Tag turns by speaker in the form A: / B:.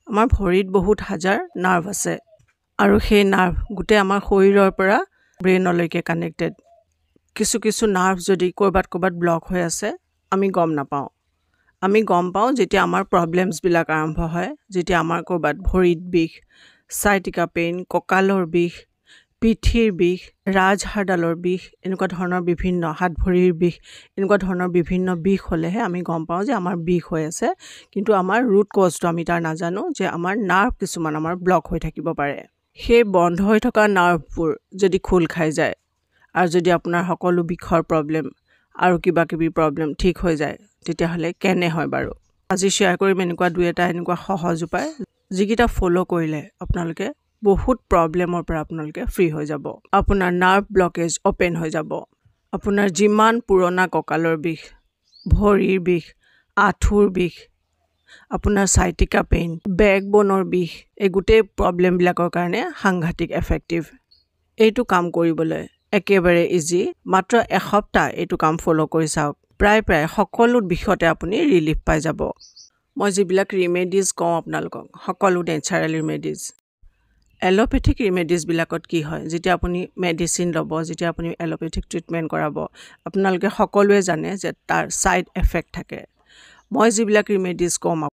A: আমাৰ ভৰিত বহুত হাজাৰ নাৰ্ভ আছে আৰু সেই নাৰ্ভ গোটেই আমাৰ শৰীৰৰ পৰা ব্ৰেইনলৈকে কানেক্টেড কিছু নাৰ্ভ যদি ক'ৰবাত ব্লক হৈ আছে আমি গম নাপাওঁ আমি গম পাওঁ যেতিয়া আমাৰ প্ৰব্লেমছবিলাক আৰম্ভ হয় যেতিয়া আমাৰ ক'ৰবাত ভৰিত বিষ সাইটিকা পেইন কঁকালৰ বিষ পিঠিৰ বিষ ৰাজহাড়ডালৰ বিষ এনেকুৱা ধৰণৰ বিভিন্ন হাত ভৰিৰ বিষ এনেকুৱা ধৰণৰ বিভিন্ন বিষ হ'লেহে আমি গম পাওঁ যে আমাৰ বিষ হৈ আছে কিন্তু আমাৰ ৰুট কজটো আমি তাৰ নাজানো যে আমাৰ নাৰ্ভ কিছুমান আমাৰ ব্লক হৈ থাকিব পাৰে সেই বন্ধ হৈ থকা নাৰ্ভবোৰ যদি খোল খাই যায় আৰু যদি আপোনাৰ সকলো বিষৰ প্ৰব্লেম আৰু কিবা প্ৰব্লেম ঠিক হৈ যায় তেতিয়াহ'লে কেনে হয় বাৰু আজি শ্বেয়াৰ কৰিম এনেকুৱা দুই এটা এনেকুৱা সহজ উপায় যিকেইটা ফ'ল' কৰিলে আপোনালোকে বহুত প্ৰব্লেমৰ পৰা আপোনালোকে ফ্ৰী হৈ যাব আপোনাৰ নাৰ্ভ ব্লকেজ অপেন হৈ যাব আপোনাৰ যিমান পুৰণা কঁকালৰ বিষ ভৰিৰ বিষ আঁঠুৰ বিষ আপোনাৰ সাইটিকা পেইন বেকবোনৰ বিষ এই গোটেই প্ৰব্লেমবিলাকৰ কাৰণে সাংঘাতিক এফেক্টিভ এইটো কাম কৰিবলৈ একেবাৰে ইজি মাত্ৰ এসপ্তাহ এইটো কাম ফ'ল' কৰি চাওক প্ৰায় সকলো বিষতে আপুনি ৰিলিফ পাই যাব মই যিবিলাক ৰিমেডিজ কওঁ আপোনালোকক সকলো নেচাৰেল ৰিমেডিজ এলোপেথিক ৰিমেডিজবিলাকত কি হয় যেতিয়া আপুনি মেডিচিন ল'ব যেতিয়া আপুনি এলোপেথিক ট্ৰিটমেণ্ট কৰাব আপোনালোকে সকলোৱে জানে যে তাৰ ছাইড এফেক্ট থাকে মই যিবিলাক ৰিমেডিজ কওঁ